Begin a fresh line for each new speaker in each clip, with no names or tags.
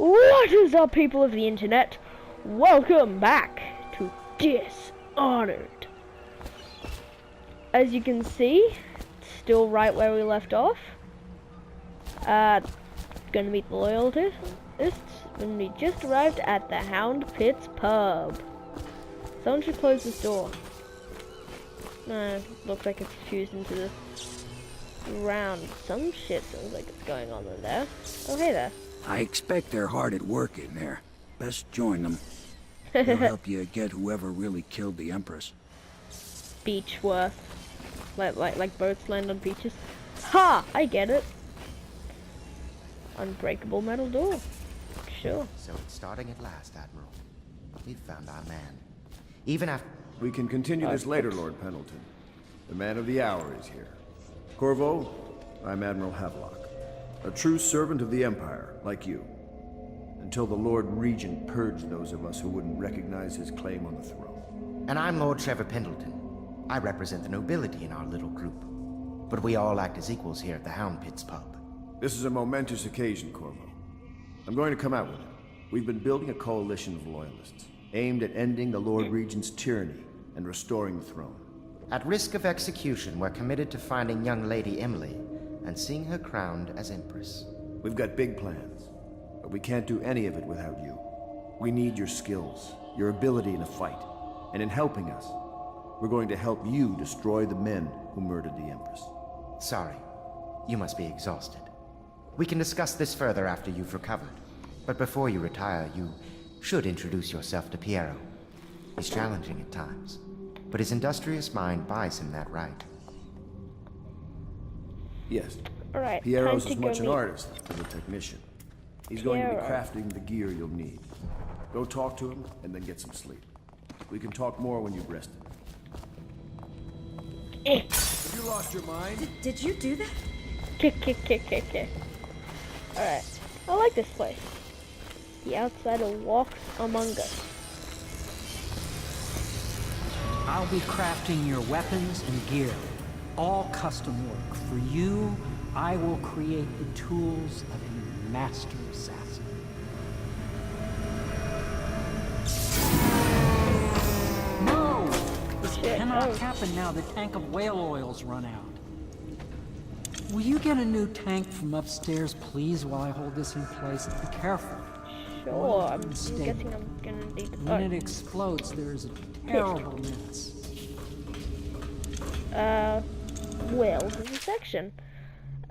What is up, people of the internet? Welcome back to Dishonored. As you can see, still right where we left off. Gonna meet the loyalists when we just arrived at the Hound Pits pub. Someone should close this door. Looks like it's fused into the ground. Some shit sounds like it's going on in there. Oh, hey there.
I expect they're hard at work in there. Best join them. They'll help you get whoever really killed the Empress.
Beach worth. Like boats land on beaches. Ha! I get it. Unbreakable metal door. Sure.
So it's starting at last, Admiral. We've found our man. Even after...
We can continue this later, Lord Pendleton. The man of the hour is here. Corvo, I'm Admiral Havelock. A true servant of the Empire, like you. Until the Lord Regent purged those of us who wouldn't recognize his claim on the throne.
And I'm Lord Trevor Pendleton. I represent the nobility in our little group. But we all act as equals here at the Hound Pits pub.
This is a momentous occasion, Corvo. I'm going to come out with it. We've been building a coalition of loyalists, aimed at ending the Lord Regent's tyranny and restoring the throne.
At risk of execution, we're committed to finding young Lady Emily and seeing her crowned as Empress.
We've got big plans, but we can't do any of it without you. We need your skills, your ability in a fight, and in helping us, we're going to help you destroy the men who murdered the Empress.
Sorry, you must be exhausted. We can discuss this further after you've recovered. But before you retire, you should introduce yourself to Piero. He's challenging at times, but his industrious mind buys him that right.
Yes.
All right.
Piero's as much an artist as a technician. He's going to be crafting the gear you'll need. Go talk to him and then get some sleep. We can talk more when you've rested. Have you lost your mind?
Did you do that?
Kick. Alright. I like this place. The outsider walks among us.
I'll be crafting your weapons and gear. All custom work. For you, I will create the tools of a master assassin. No! This cannot happen now. The tank of whale oil's run out. Will you get a new tank from upstairs, please, while I hold this in place? Be careful.
Sure, I'm guessing I'm gonna need to...
When it explodes, there's a terrible mess.
Whales is a section.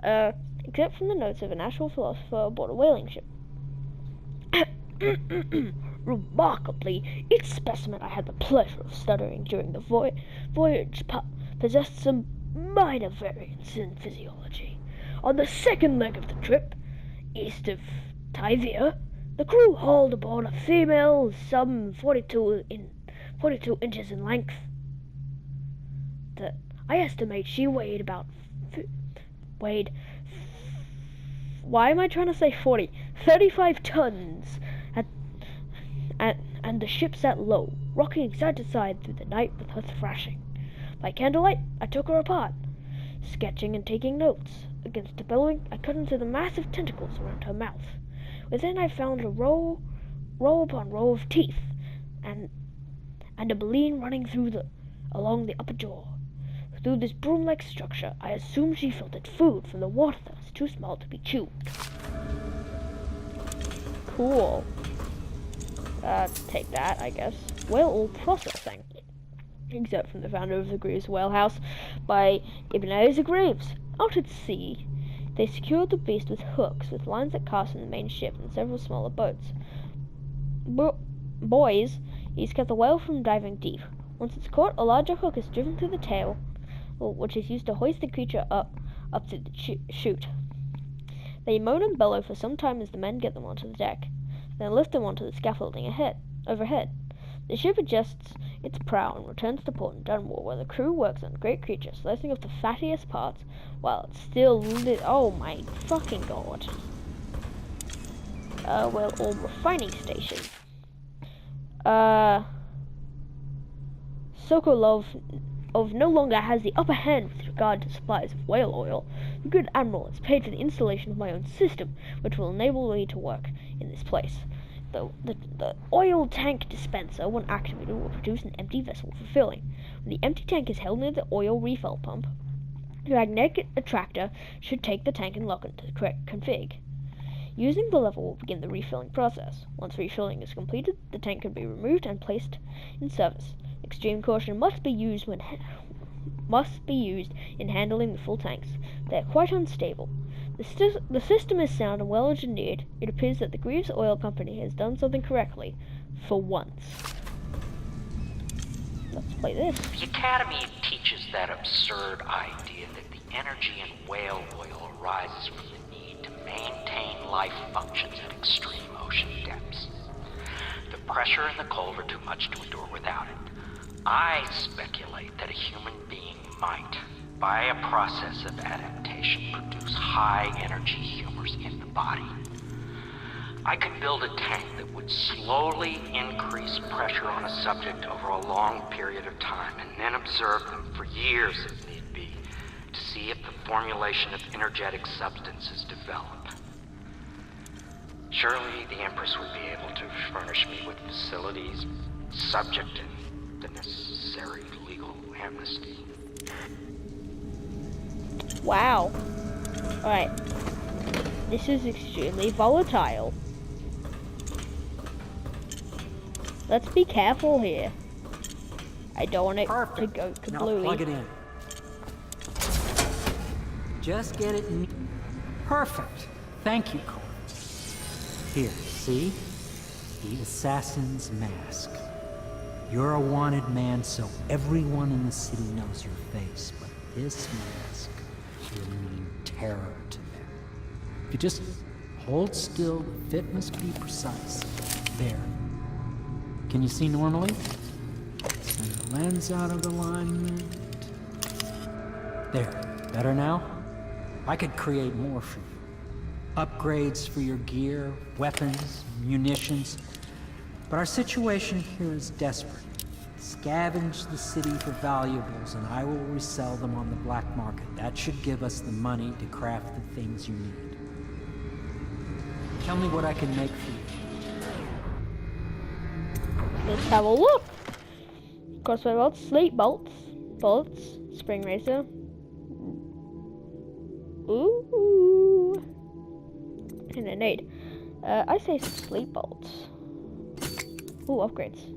Except from the notes of an actual philosopher aboard a whaling ship. Remarkably, each specimen I had the pleasure of studying during the voyage possessed some minor variance in physiology. On the second leg of the trip, east of Tyvia, the crew hauled aboard a female some 42 inches in length. I estimate she weighed about... why am I trying to say 40? 35 tons. And the ship sat low, rocking side to side through the night with her thrashing. By candlelight, I took her apart, sketching and taking notes. Against the bellowing, I cut into the massive tentacles around her mouth. Within, I found a row upon row of teeth, and a baleen running along the upper jaw. Through this broom-like structure, I assumed she filtered food from the water that was too small to be chewed. Cool. Take that, I guess. Whale oil processing. Except from the founder of the Greaves Whale House by Ibn Isaac Graves. Out at sea, they secured the beast with hooks, with lines that cast from the main ship and several smaller boats. Boys, these kept the whale from diving deep. Once it's caught, a larger hook is driven through the tail, which is used to hoist the creature up to the chute. They moan and bellow for some time as the men get them onto the deck, then lift them onto the scaffolding overhead. The ship adjusts its prow and returns to port in Dunmore, where the crew works on the great creature, slicing off the fattiest parts while it's still lit. Oh my fucking god. Well, all refining station. Sokolov no longer has the upper hand with regard to supplies of whale oil. The good admiral has paid for the installation of my own system, which will enable me to work in this place. The oil tank dispenser, when activated, will produce an empty vessel for filling. When the empty tank is held near the oil refill pump, the magnetic attractor should take the tank and lock it to the correct config. Using the lever will begin the refilling process. Once refilling is completed, the tank can be removed and placed in service. Extreme caution must be used in handling the full tanks. They are quite unstable. The system is sound and well engineered. It appears that the Greaves Oil Company has done something correctly, for once. Let's play this.
The Academy teaches that absurd idea that the energy in whale oil arises from the need to maintain life functions at extreme ocean depths. The pressure and the cold are too much to endure without it. I speculate that a human being might, by a process of adaptation, produce high-energy humors in the body. I could build a tank that would slowly increase pressure on a subject over a long period of time, and then observe them for years if need be, to see if the formulation of energetic substances develop. Surely the Empress would be able to furnish me with facilities, subject to the necessary legal amnesty.
Wow. Alright. This is extremely volatile. Let's be careful here. I don't want it to go
Now
kablooey.
plug it in. Just get it in. Perfect. Thank you, Cole. Here, see? The assassin's mask. You're a wanted man, so everyone in the city knows your face, but this mask will mean terror to them. If you just hold still, the fit must be precise. There. Can you see normally? Send the lens out of alignment. There. Better now? I could create more for you. Upgrades for your gear, weapons, munitions. But our situation here is desperate. Scavenge the city for valuables, and I will resell them on the black market. That should give us the money to craft the things you need. Tell me what I can make for you.
Let's have a look. Crossbow bolts, sleep bolts, bullets, spring razor. Ooh. And a nade. I say sleep bolts. Ooh, upgrades.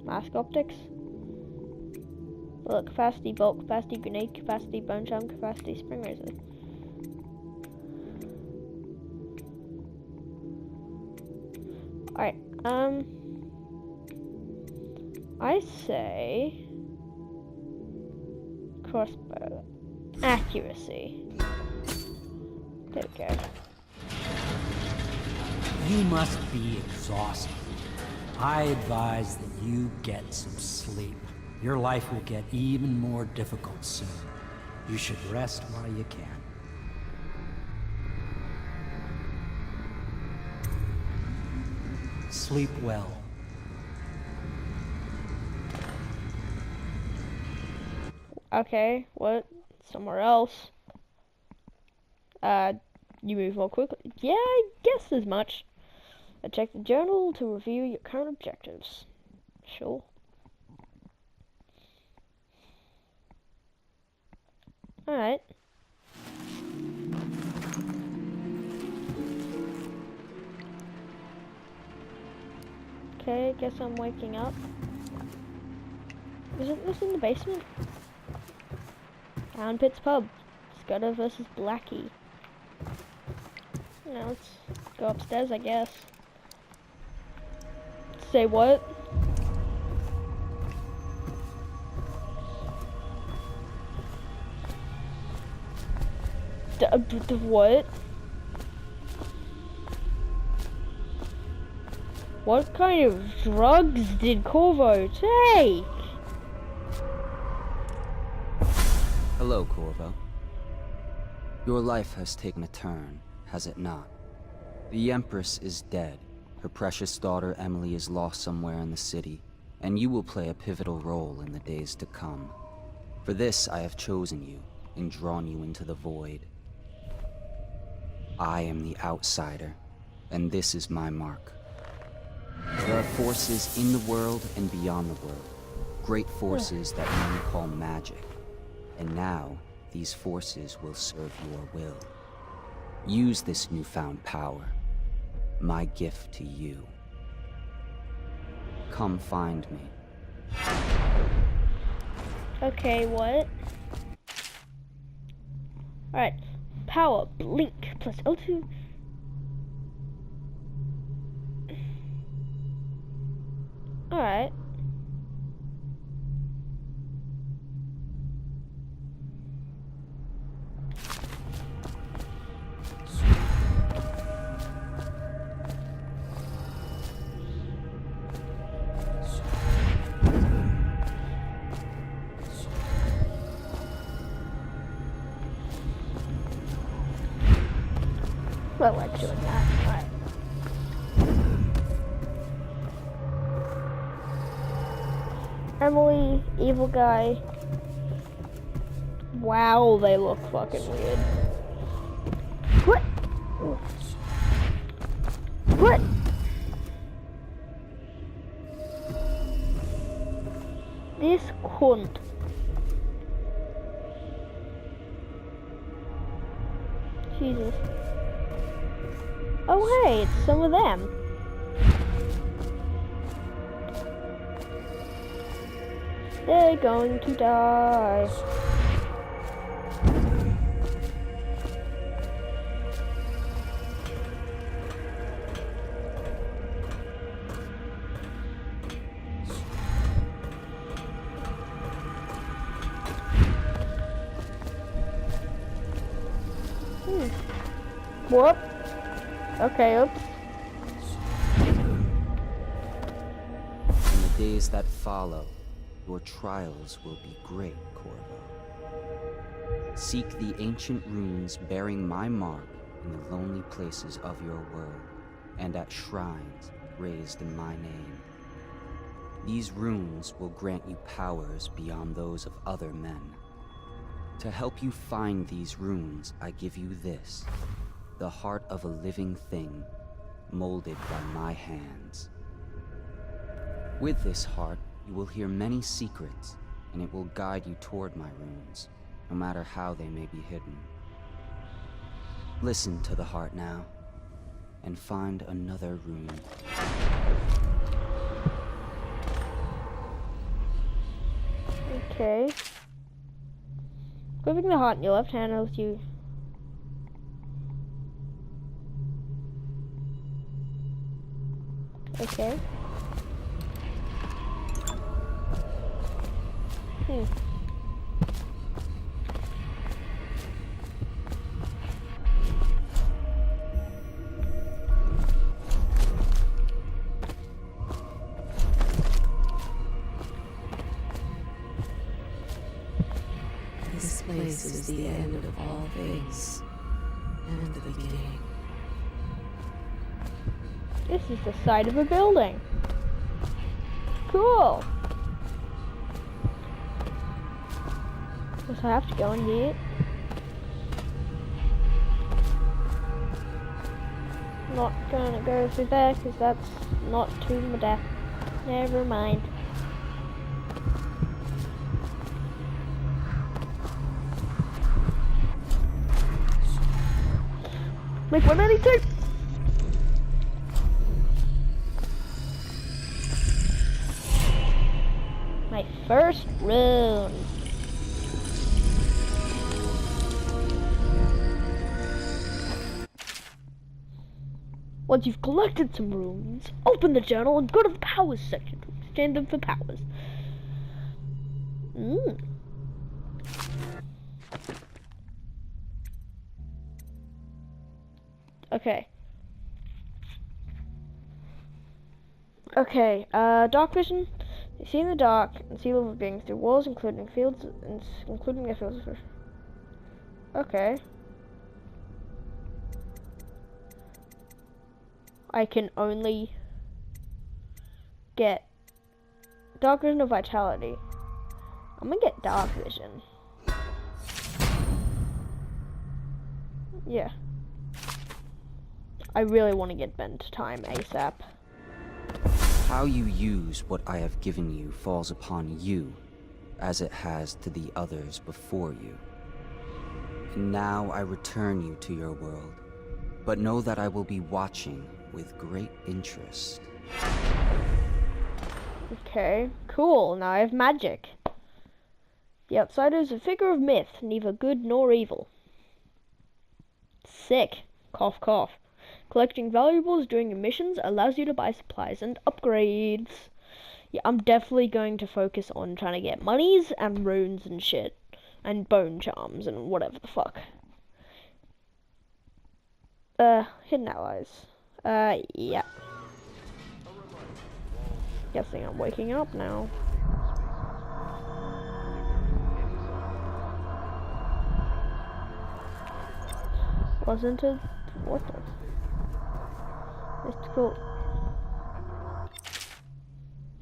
Mask optics. Bullet capacity, bolt capacity, grenade capacity, bone charm capacity, spring razor. Alright, I say crossbow accuracy. There we go.
You must be exhausted. I advise that you get some sleep. Your life will get even more difficult soon. You should rest while you can. Sleep well.
Okay, what? Somewhere else. You move more quickly. Yeah, I guess as much. Check the journal to review your current objectives. Sure. Alright. Okay, guess I'm waking up. Isn't this in the basement? Hound Pit's Pub. Scudder versus Blackie. Now let's go upstairs, I guess. Say what? What? What kind of drugs did Corvo take?
Hello, Corvo. Your life has taken a turn, has it not? The Empress is dead. Her precious daughter Emily is lost somewhere in the city, and you will play a pivotal role in the days to come. For this I have chosen you, and drawn you into the void. I am the outsider, and this is my mark. There are forces in the world and beyond the world, great forces that men call magic. And now, these forces will serve your will. Use this newfound power, my gift to you. Come find me.
Okay, what? Alright. Power, blink, plus L2. Alright. I like doing that. Alright. Emily, evil guy. Wow, they look fucking weird. What? What? This cunt. Jesus. Oh hey, it's some of them. They're going to die. Whoop. Okay, oops.
In the days that follow, your trials will be great, Corvo. Seek the ancient runes bearing my mark in the lonely places of your world, and at shrines raised in my name. These runes will grant you powers beyond those of other men. To help you find these runes, I give you this, the heart of a living thing, molded by my hands. With this heart, you will hear many secrets, and it will guide you toward my runes, no matter how they may be hidden. Listen to the heart now, and find another rune.
Okay. Gripping the heart in your left hand helps you. Okay.
This place is the end of all things, and the beginning.
This is the side of a building. Cool. Guess I have to go in here. Not gonna go through there because that's not to my death. Never mind. Make 192. My first rune. Once you've collected some runes, open the journal and go to the powers section to exchange them for powers. Okay. Okay, dark vision. You see in the dark and see living beings through walls, including fields, including their fields. Okay. I can only get dark vision or vitality. I'm gonna get dark vision. Yeah. I really want to get bent time ASAP.
How you use what I have given you falls upon you, as it has to the others before you. And now I return you to your world, but know that I will be watching with great interest.
Okay, cool. Now I have magic. The outsider is a figure of myth, neither good nor evil. Sick. Cough, cough. Collecting valuables during your missions allows you to buy supplies and upgrades. Yeah, I'm definitely going to focus on trying to get monies and runes and shit. And bone charms and whatever the fuck. Hidden allies. Yeah. Guessing I'm waking up now. Wasn't it? What the? Mystical.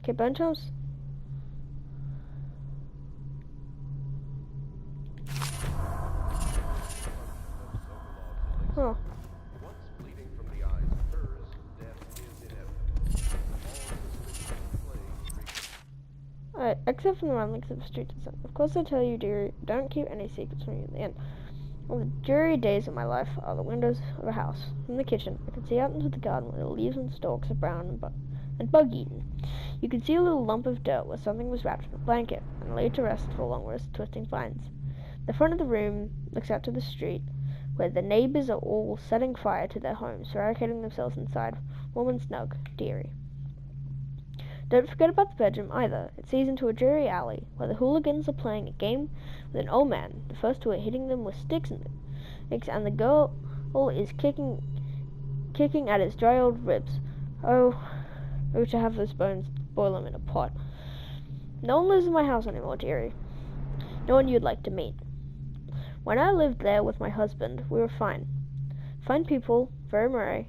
Okay, bone charms. Huh. Alright, except for the ramblings of the streets itself. Of course I tell you, dear, don't keep any secrets from you in the end. One of the dreary days of my life are the windows of a house. From the kitchen, I can see out into the garden where the leaves and stalks are brown and bug-eaten. You can see a little lump of dirt where something was wrapped in a blanket and laid to rest for a long rest of twisting vines. The front of the room looks out to the street, where the neighbors are all setting fire to their homes, barricading themselves inside, warm and snug, dearie. Don't forget about the bedroom either. It sees into a dreary alley, where the hooligans are playing a game with an old man. The first two are hitting them with sticks, and the girl is kicking at his dry old ribs. Oh, to have those bones boil them in a pot. No one lives in my house anymore, dearie. No one you'd like to meet. When I lived there with my husband, we were fine. Fine people, very merry.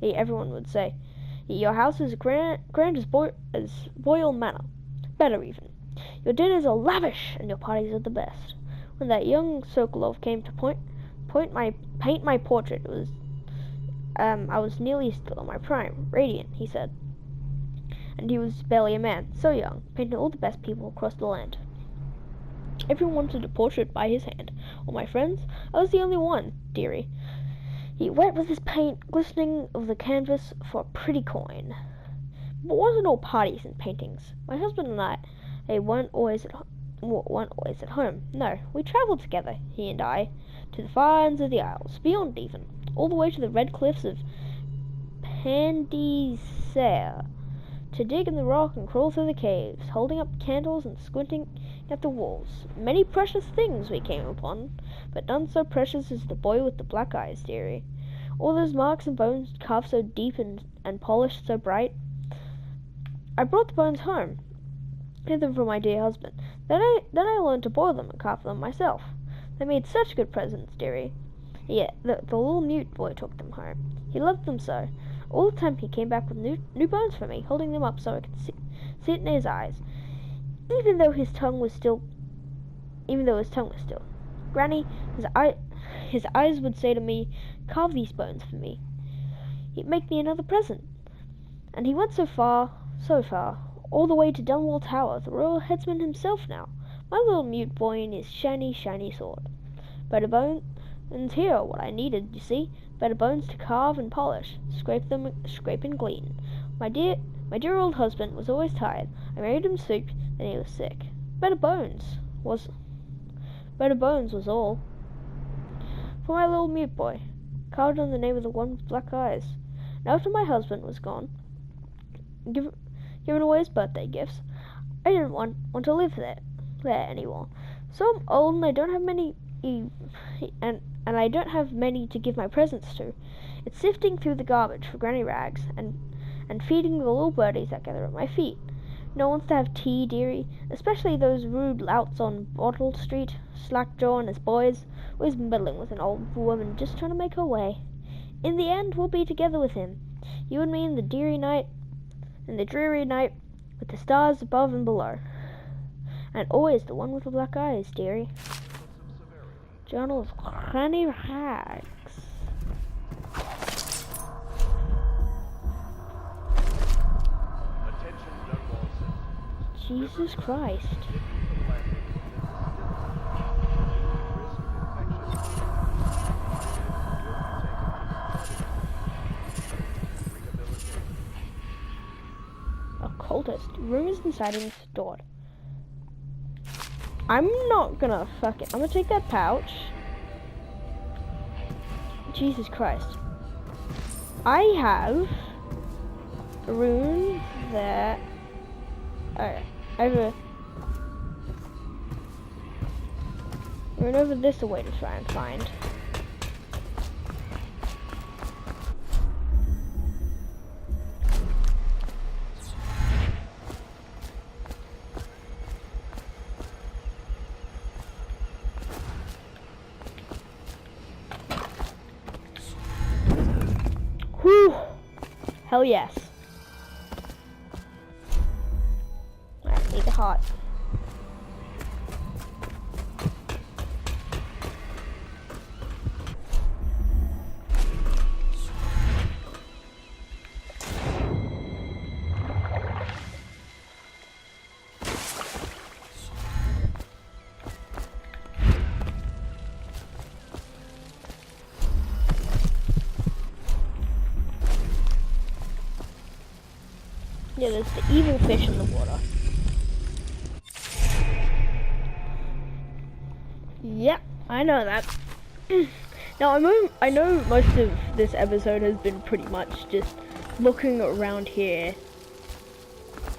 Everyone would say, your house is grand as Boyle Manor. Better even. Your dinners are lavish, and your parties are the best. When that young Sokolov came to paint my portrait, it was I was nearly still in my prime, radiant, he said. And he was barely a man, so young, painting all the best people across the land. Everyone wanted a portrait by his hand. All my friends, I was the only one, dearie. He wet with his paint, glistening of the canvas for a pretty coin. But it wasn't all parties and paintings. My husband and I, weren't always at home. No, we travelled together, he and I, to the far ends of the Isles, beyond even, all the way to the red cliffs of Pandysare, to dig in the rock and crawl through the caves, holding up candles and squinting at the walls. Many precious things we came upon, but none so precious as the boy with the black eyes, dearie. All those marks and bones carved so deep and polished so bright. I brought the bones home, hid them for my dear husband. Then I learned to boil them and carve them myself. They made such good presents, dearie. Yeah, the little mute boy took them home. He loved them so. All the time he came back with new bones for me, holding them up so I could see it in his eyes. Even though his tongue was still. Granny, his eyes would say to me, carve these bones for me. He'd make me another present. And he went so far, all the way to Dunwall Tower, the royal headsman himself now. My little mute boy and his shiny, shiny sword. Better bones here are what I needed, you see. Better bones to carve and polish, scrape and glean. My dear old husband was always tired. I made him soup, then he was sick. Better bones was all. For my little mute boy, carved on the name of the one with black eyes. And after my husband was gone, given away his birthday gifts, I didn't want to live there anymore. So I'm old and I don't have many and I don't have many to give my presents to. It's sifting through the garbage for granny rags and feeding the little birdies that gather at my feet. No one wants to have tea, dearie, especially those rude louts on Bottle Street, Slackjaw and his boys, always meddling with an old woman just trying to make her way. In the end, we'll be together with him, you and me in the dreary night, with the stars above and below. And always the one with the black eyes, dearie. Journal of Granny Rags. Jesus Christ. Occultist. Rumors and sightings stored. I'm not gonna fuck it. I'm gonna take that pouch. Jesus Christ. I have a rune that I have a rune over this away to try and find. Whew! Hell yes. Alright, need the heart. Yeah, there's the evil fish in the water. Yeah, I know that. Now, I know most of this episode has been pretty much just looking around here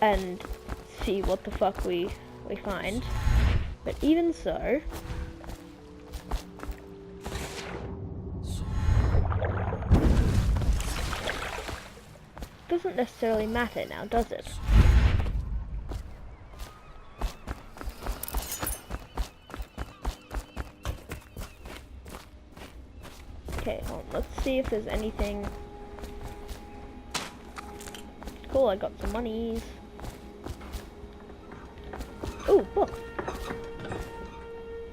and see what the fuck we find. But even so, doesn't necessarily matter now, does it? Okay, well, let's see if there's anything. Cool, I got some monies. Ooh, book.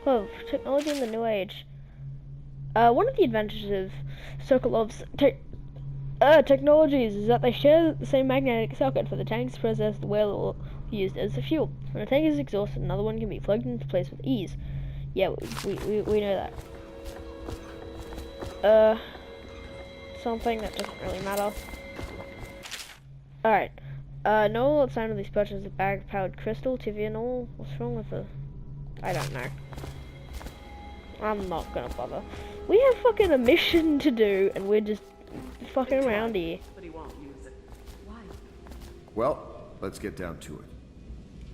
Oh, technology in the new age. One of the advantages of Sokolov's technologies is that they share the same magnetic circuit for the tanks to process the whale oil used as the fuel. When a tank is exhausted, another one can be plugged into place with ease. Yeah, we know that. Something that doesn't really matter. Alright. No what sign of these purchases a bag of powdered crystal, Tivianol. What's wrong with the... I don't know. I'm not gonna bother. We have fucking a mission to do, and we're just fucking around here.
But he won't use it. Why?
Well, let's get down to it.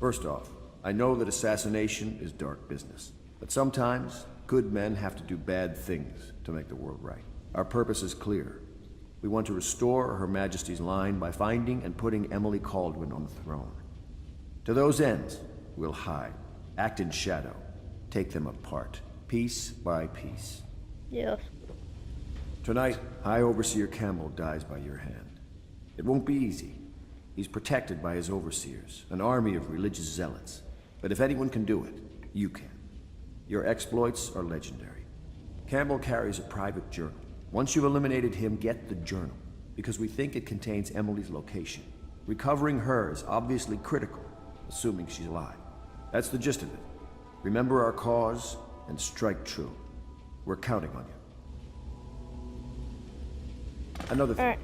First off, I know that assassination is dark business, but sometimes good men have to do bad things to make the world right. Our purpose is clear. We want to restore Her Majesty's line by finding and putting Emily Kaldwin on the throne. To those ends, we'll hide, act in shadow, take them apart, piece by piece.
Yes.
Tonight, High Overseer Campbell dies by your hand. It won't be easy. He's protected by his overseers, an army of religious zealots. But if anyone can do it, you can. Your exploits are legendary. Campbell carries a private journal. Once you've eliminated him, get the journal, because we think it contains Emily's location. Recovering her is obviously critical, assuming she's alive. That's the gist of it. Remember our cause, and strike true. We're counting on you. Another thing.
Alright.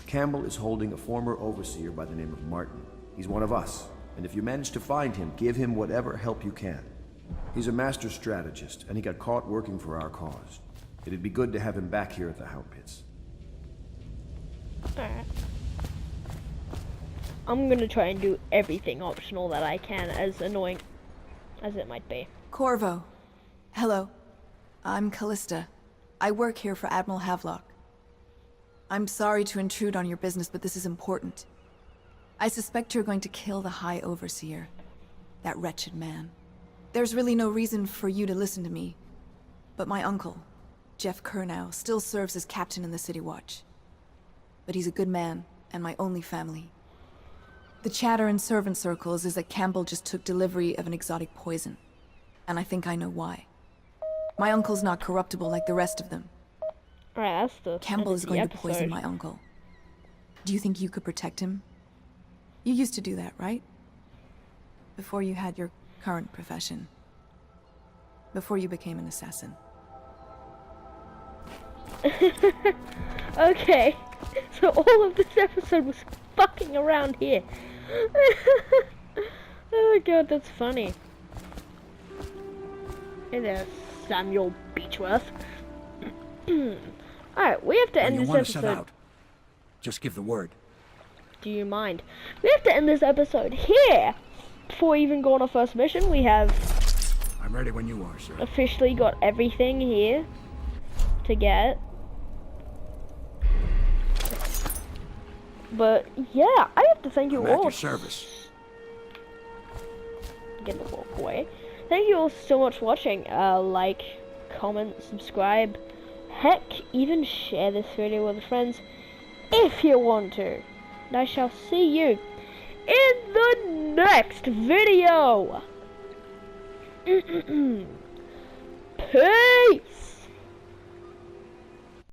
Campbell is holding a former overseer by the name of Martin. He's one of us, and if you manage to find him, give him whatever help you can. He's a master strategist, and he got caught working for our cause. It'd be good to have him back here at the Hound Pits.
Alright. I'm gonna try and do everything optional that I can, as annoying as it might be.
Corvo. Hello. I'm Callista. I work here for Admiral Havelock. I'm sorry to intrude on your business, but this is important. I suspect you're going to kill the High Overseer. That wretched man. There's really no reason for you to listen to me. But my uncle, Jeff Kernow, still serves as captain in the City Watch. But he's a good man, and my only family. The chatter in servant circles is that Campbell just took delivery of an exotic poison. And I think I know why. My uncle's not corruptible like the rest of them.
Alright, that's the
Campbell
end
is
of the
going to poison
episode.
my uncle. Do you think you could protect him? You used to do that, right? Before you had your current profession. Before you became an assassin.
Okay, so all of this episode was fucking around here. Oh god, that's funny. Hey there, Samuel Beechworth. Alright, we have to
When
end
you
this
want to set
episode.
out, just give the word.
Do you mind? We have to end this episode here. Before we even go on our first mission, we have
I'm ready when you are, sir.
officially got everything here to get. But yeah, I have to thank you
I'm at
all.
your service.
Get the walk away. Thank you all so much for watching. Like, comment, subscribe, heck, even share this video with friends if you want to. And I shall see you in the next video. Peace.